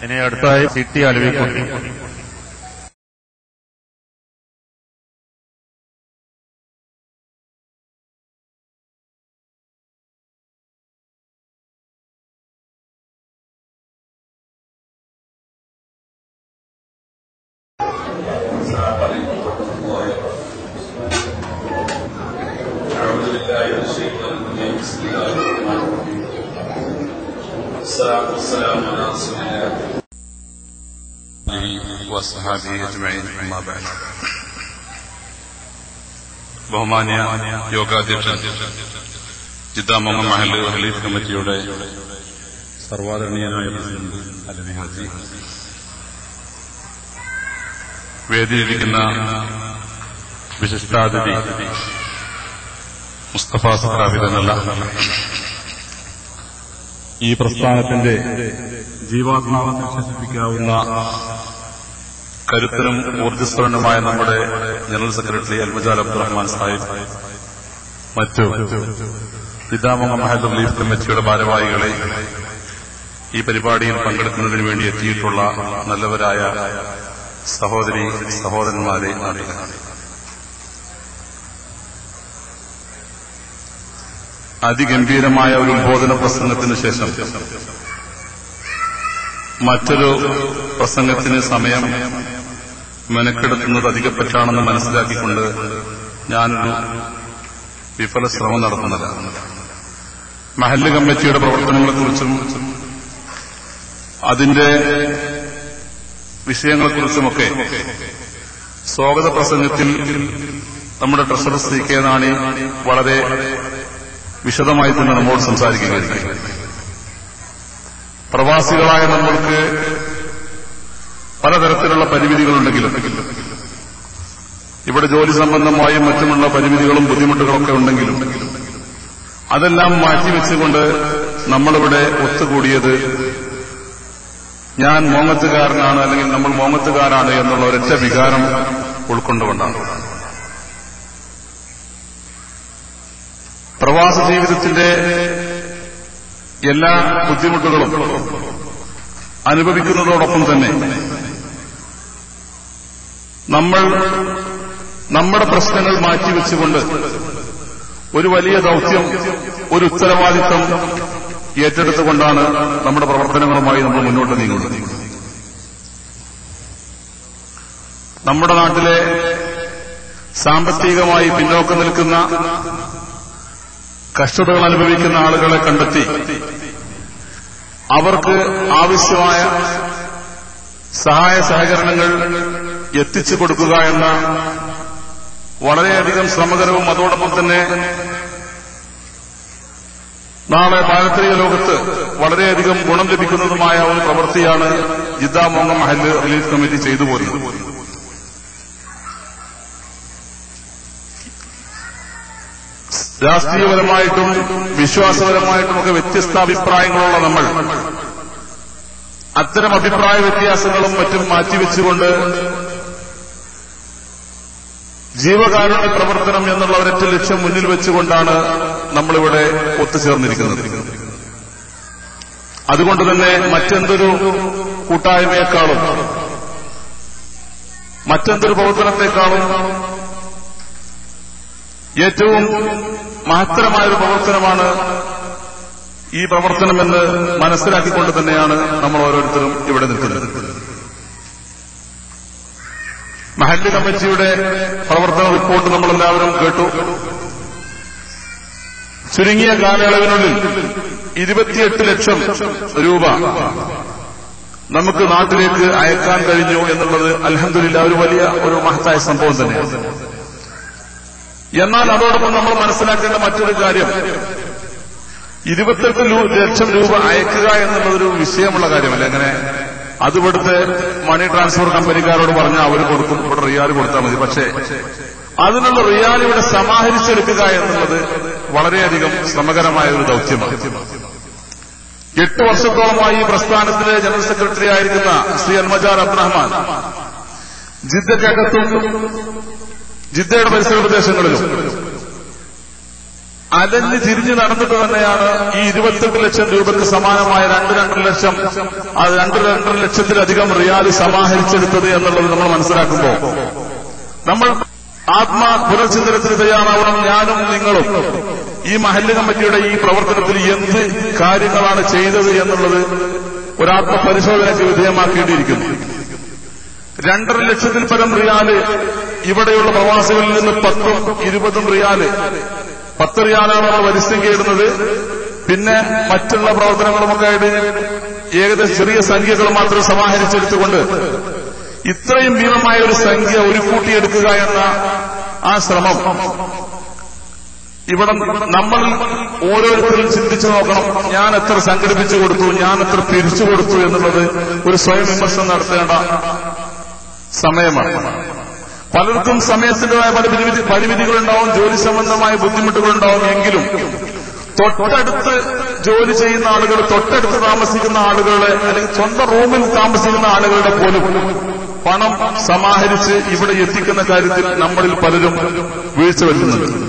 ഇനി അടുത്തായി സിറ്റി അലവിക്കുട്ടി. ബഹുമാന്യ യോഗാധ്യക്ഷൻ ജിദ്ദ മുഹമ്മദ് മഹൽ റിലീഫ് കമ്മിറ്റിയുടെ സർവാദരണീയനായ പ്രസിഡന്റ് അലവി ഹാജി, വേദിയിലിരിക്കുന്ന വിശിഷ്ടാതിഥി മുസ്തഫ സഖാഫിദെന്നല്ല ഈ പ്രസ്ഥാനത്തിന്റെ ജീവാത്മാവ് വിശ്വസിപ്പിക്കാവുന്ന കരുത്തനും ഊർജ്ജസ്വലനുമായ നമ്മുടെ ജനറൽ സെക്രട്ടറി അൽമജാൽ അബ്ദുറഹ്മാൻ സാഹിബ്, മറ്റു ജിദ്ദ മുഹമ്മദ് മഹൽ റിലീഫ് കമ്മിറ്റിയുടെ ഭാരവാഹികളെ, ഈ പരിപാടിയിൽ പങ്കെടുക്കുന്നതിന് വേണ്ടി എത്തിയിട്ടുള്ള നല്ലവരായ സഹോദരി സഹോദരന്മാരെ, അതിഗംഭീരമായ ഒരു ഉദ്ബോധന പ്രസംഗത്തിന് ശേഷം മറ്റൊരു പ്രസംഗത്തിന് സമയം മെനക്കെടുത്തുന്നത് അധികപ്പറ്റാണെന്ന് മനസ്സിലാക്കിക്കൊണ്ട് ഞാനൊരു വിഫല ശ്രമം നടത്തുന്നില്ല. മഹല്ല് കമ്മിറ്റിയുടെ പ്രവർത്തനങ്ങളെക്കുറിച്ചും അതിന്റെ വിഷയങ്ങളെക്കുറിച്ചുമൊക്കെ സ്വാഗത പ്രസംഗത്തിൽ നമ്മുടെ ട്രഷറർ സി കെ നാണി വളരെ വിശദമായി തന്നെ നമ്മോട് സംസാരിക്കുകയായിരിക്കും. പ്രവാസികളായ നമ്മൾക്ക് പലതരത്തിലുള്ള പരിമിതികളുണ്ടെങ്കിലും ഇവിടെ ജോലി സംബന്ധമായും മറ്റുമുള്ള പരിമിതികളും ബുദ്ധിമുട്ടുകളൊക്കെ ഉണ്ടെങ്കിലും അതെല്ലാം മാറ്റിവെച്ചുകൊണ്ട് നമ്മളിവിടെ ഒത്തുകൂടിയത് ഞാൻ മോങ്ങത്തുകാരനാണ് അല്ലെങ്കിൽ നമ്മൾ മോങ്ങത്തുകാരാണ് എന്നുള്ള ഒരൊറ്റ വികാരം ഉൾക്കൊണ്ടുകൊണ്ടാണ്. പ്രവാസ ജീവിതത്തിന്റെ എല്ലാ ബുദ്ധിമുട്ടുകളും അനുഭവിക്കുന്നതോടൊപ്പം തന്നെ നമ്മൾ നമ്മുടെ പ്രശ്നങ്ങൾ മാറ്റിവെച്ചുകൊണ്ട് ഒരു വലിയ ദൌത്യം, ഒരു ഉത്തരവാദിത്വം ഏറ്റെടുത്തുകൊണ്ടാണ് നമ്മുടെ പ്രവർത്തനങ്ങളുമായി നമ്മൾ മുന്നോട്ട് നീങ്ങുന്നത്. നമ്മുടെ നാട്ടിലെ സാമ്പത്തികമായി പിന്നോക്കം നിൽക്കുന്ന, കഷ്ടതകൾ അനുഭവിക്കുന്ന ആളുകളെ കണ്ടെത്തി അവർക്ക് ആവശ്യമായ സഹായ സഹകരണങ്ങൾ എത്തിച്ചു കൊടുക്കുക എന്ന വളരെയധികം ശ്രമകരവും അതോടൊപ്പം തന്നെ നാളെ പാരത്രിക ലോകത്ത് വളരെയധികം ഗുണം ലഭിക്കുന്നതുമായ ഒരു പ്രവൃത്തിയാണ് Jeddah Muhammad Mahal relief committee ചെയ്തു പോരുന്നത്. രാഷ്ട്രീയപരമായിട്ടും വിശ്വാസപരമായിട്ടുമൊക്കെ വ്യത്യസ്ത അഭിപ്രായങ്ങളുള്ള നമ്മൾ അത്തരം അഭിപ്രായ വ്യത്യാസങ്ങളും മറ്റും മാറ്റിവെച്ചുകൊണ്ട് ജീവകാരുണ്യ പ്രവർത്തനം എന്നുള്ള ഒരൊറ്റ ലക്ഷ്യം മുന്നിൽ വെച്ചുകൊണ്ടാണ് നമ്മളിവിടെ ഒത്തുചേർന്നിരിക്കുന്നത്. അതുകൊണ്ട് തന്നെ മറ്റെന്തൊരു കൂട്ടായ്മയെക്കാളും മറ്റെന്തൊരു പ്രവർത്തനത്തെക്കാളും ഏറ്റവും മഹത്തരമായൊരു പ്രവർത്തനമാണ് ഈ പ്രവർത്തനമെന്ന് മനസ്സിലാക്കിക്കൊണ്ട് തന്നെയാണ് നമ്മൾ ഓരോരുത്തരും ഇവിടെ നിൽക്കുന്നത്. മഹല്ല് കമ്മിറ്റിയുടെ പ്രവർത്തന റിപ്പോർട്ട് നമ്മളെല്ലാവരും കേട്ടു. ചുരുങ്ങിയ കാലയളവിനുള്ളിൽ 28 ലക്ഷം രൂപ നമുക്ക് നാട്ടിലേക്ക് അയക്കാൻ കഴിഞ്ഞു എന്നുള്ളത് അൽഹംദുലില്ലാഹ് ഒരു വലിയ ഒരു മഹത്തായ സംഭവം തന്നെയാണ്. എന്നാൽ അതോടൊപ്പം നമ്മൾ മനസ്സിലാക്കേണ്ട മറ്റൊരു കാര്യം, 28 ലക്ഷം രൂപ അയക്കുക എന്നുള്ളതൊരു വിഷയമുള്ള കാര്യമല്ല. അങ്ങനെ അത് ഇവിടുത്തെ മണി ട്രാൻസ്ഫർ കമ്പനിക്കാരോട് പറഞ്ഞാൽ അവർ കൊടുക്കും, ഇവിടെ റിയാൽ കൊടുത്താൽ മതി. പക്ഷേ അതിനുള്ള റിയാൽ ഇവിടെ സമാഹരിച്ചെടുക്കുക എന്നുള്ളത് വളരെയധികം ശ്രമകരമായ ഒരു ദൌത്യമാണ്. 8 വർഷത്തോളമായി ഈ പ്രസ്ഥാനത്തിലെ ജനറൽ സെക്രട്ടറി ആയിരിക്കുന്ന ശ്രീ അൽമജാൽ അബ്ദുറഹ്മാൻ ജിദ്ദക്കകത്തും ജിദ്ദയുടെ പരിസര പ്രദേശങ്ങളിലും അലഞ്ഞ് തിരിഞ്ഞ് നടന്നിട്ട് തന്നെയാണ് ഈ 28 ലക്ഷം രൂപയ്ക്ക് സമാനമായ 2 ലക്ഷം, അത് 2 ലക്ഷത്തിലധികം റിയാൽ സമാഹരിച്ചെടുത്തത് എന്നുള്ളത് നമ്മൾ മനസ്സിലാക്കുമ്പോൾ നമ്മൾ പുനർചിന്തനത്തിന് തയ്യാറാവണം. ഞാനും നിങ്ങളും ഈ മഹല്ല് കമ്മിറ്റിയുടെ ഈ പ്രവർത്തനത്തിൽ എന്ത് കാര്യങ്ങളാണ് ചെയ്തത് എന്നുള്ളത് ഒരാത്മപരിശോധനയ്ക്ക് വിധേയമാക്കേണ്ടിയിരിക്കുന്നു. 2.5 ലക്ഷത്തിൽ പരം റിയാല് ഇവിടെയുള്ള പ്രവാസികളിൽ നിന്ന് 10ഉം 20ഉം റിയാല്, 10 റിയാലാണ് നമ്മൾ വരിസംഖ്യ ഇടുന്നത്. പിന്നെ മറ്റുള്ള പ്രവർത്തനങ്ങളുമൊക്കെ ആയിട്ട് ഏകദേശം ചെറിയ സംഖ്യകൾ മാത്രം സമാഹരിച്ചെടുത്തുകൊണ്ട് ഇത്രയും ഭീമമായ ഒരു സംഖ്യ ഒരു കൂട്ടിയെടുക്കുക എന്ന ആ ശ്രമം ഇവിടെ നമ്മൾ ഓരോരുത്തരും ചിന്തിച്ചു നോക്കണം. ഞാൻ എത്ര സംഘടിപ്പിച്ചു കൊടുത്തു, ഞാൻ എത്ര പിരിച്ചു കൊടുത്തു എന്നുള്ളത് ഒരു സ്വയം വിമർശനം നടത്തേണ്ട സമയമാണ്. പലർക്കും സമയത്തിൻ്റെതായ പല പരിമിതികളുണ്ടാവും, ജോലി സംബന്ധമായ ബുദ്ധിമുട്ടുകളുണ്ടാവും. എങ്കിലും തൊട്ടടുത്ത് ജോലി ചെയ്യുന്ന ആളുകൾ, തൊട്ടടുത്ത് താമസിക്കുന്ന ആളുകളെ, അല്ലെങ്കിൽ സ്വന്തം റൂമിൽ താമസിക്കുന്ന ആളുകളുടെ പോലും പണം സമാഹരിച്ച് ഇവിടെ എത്തിക്കുന്ന കാര്യത്തിൽ നമ്മളിൽ പലരും വീഴ്ച വരുത്തുന്നുണ്ട്.